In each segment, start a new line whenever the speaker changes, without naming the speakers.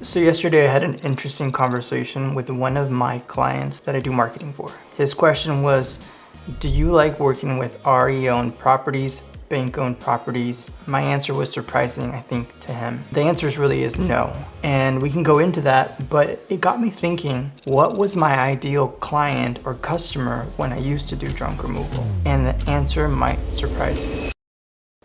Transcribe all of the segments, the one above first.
So yesterday I had an interesting conversation with one of my clients that I do marketing for. His question was, do you like working with RE-owned properties, bank-owned properties? My answer was surprising, I think, to him. The answer really is no. And we can go into that, but it got me thinking, what was my ideal client or customer when I used to do junk removal? And the answer might surprise you.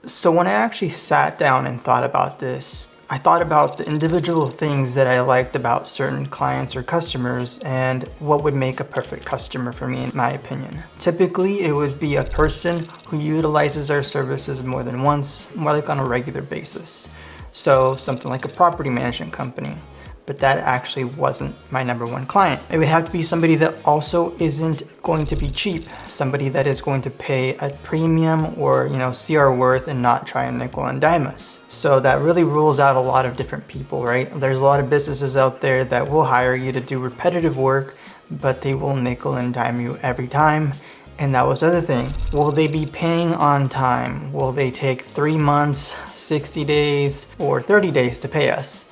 So when I actually sat down and thought about this, I thought about the individual things that I liked about certain clients or customers and what would make a perfect customer for me, in my opinion. Typically, it would be a person who utilizes our services more than once, more like on a regular basis. So something like a property management company. But that actually wasn't my number one client. It would have to be somebody that also isn't going to be cheap, somebody that is going to pay a premium or, see our worth and not try and nickel and dime us. So that really rules out a lot of different people, right? There's a lot of businesses out there that will hire you to do repetitive work, but they will nickel and dime you every time. And that was the other thing. Will they be paying on time? Will they take 3 months, 60 days, or 30 days to pay us?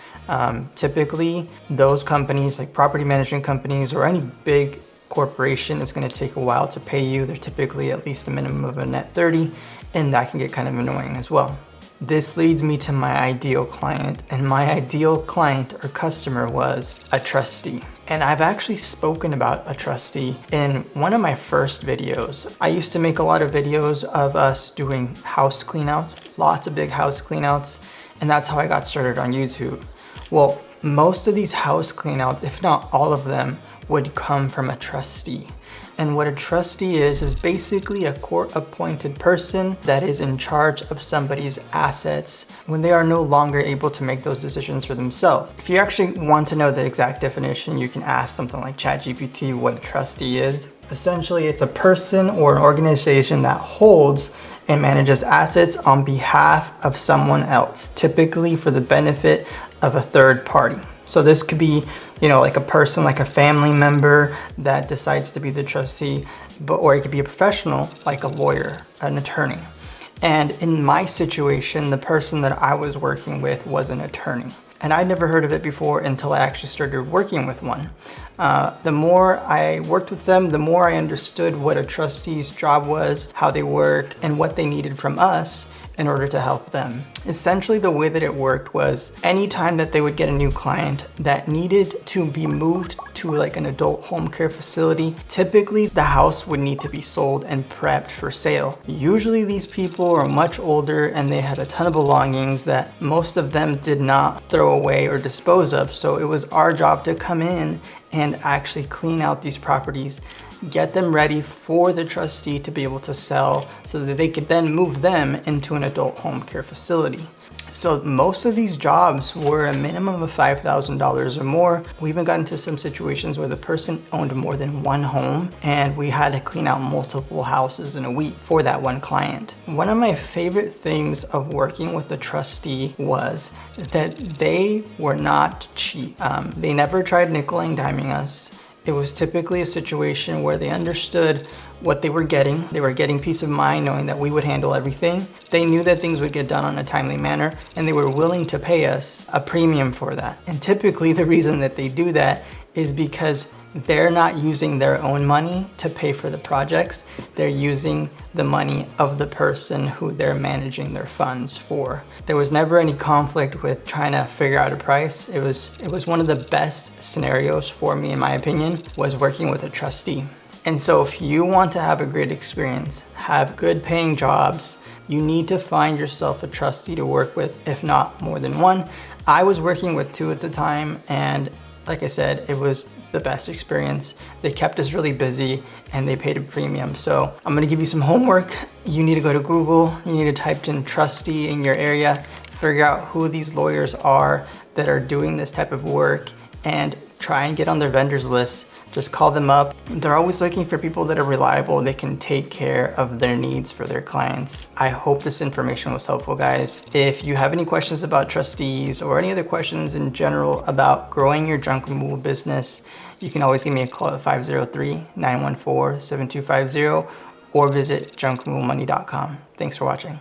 Typically, those companies like property management companies or any big corporation, it's going to take a while to pay you. They're typically at least a minimum of a net 30, and that can get kind of annoying as well. This leads me to my ideal client, and my ideal client or customer was a trustee. And I've actually spoken about a trustee in one of my first videos. I used to make a lot of videos of us doing house cleanouts, lots of big house cleanouts, and that's how I got started on YouTube. Well, most of these house cleanouts, if not all of them, would come from a trustee. And what a trustee is basically a court-appointed person that is in charge of somebody's assets when they are no longer able to make those decisions for themselves. If you actually want to know the exact definition, you can ask something like ChatGPT what a trustee is. Essentially, it's a person or an organization that holds and manages assets on behalf of someone else, typically for the benefit of a third party. So this could be, like a person, like a family member that decides to be the trustee, or it could be a professional, like a lawyer, an attorney. And in my situation, the person that I was working with was an attorney. And I'd never heard of it before until I actually started working with one. The more I worked with them, the more I understood what a trustee's job was, how they work, and what they needed from us in order to help them. Essentially, the way that it worked was anytime that they would get a new client that needed to be moved to like an adult home care facility, typically the house would need to be sold and prepped for sale. Usually these people are much older and they had a ton of belongings that most of them did not throw away or dispose of. So it was our job to come in and actually clean out these properties, get them ready for the trustee to be able to sell so that they could then move them into an adult home care facility. So most of these jobs were a minimum of $5,000 or more. We even got into some situations where the person owned more than one home and we had to clean out multiple houses in a week for that one client. One of my favorite things of working with the trustee was that they were not cheap. They never tried nickel and diming us. It was typically a situation where they understood what they were getting. They were getting peace of mind knowing that we would handle everything. They knew that things would get done on a timely manner, and they were willing to pay us a premium for that. And typically the reason that they do that is because they're not using their own money to pay for the projects. They're using the money of the person who they're managing their funds for. There was never any conflict with trying to figure out a price. It was one of the best scenarios for me, in my opinion, was working with a trustee. And so if you want to have a great experience, have good paying jobs, you need to find yourself a trustee to work with, if not more than one. I was working with 2 at the time, and like I said, it was the best experience. They kept us really busy and they paid a premium. So I'm gonna give you some homework. You need to go to Google, you need to type in trustee in your area, figure out who these lawyers are that are doing this type of work, and try and get on their vendors list. Just call them up. They're always looking for people that are reliable. They can take care of their needs for their clients. I hope this information was helpful, guys. If you have any questions about trustees or any other questions in general about growing your junk removal business, you can always give me a call at 503-914-7250 or visit junkremovalmoney.com. Thanks for watching.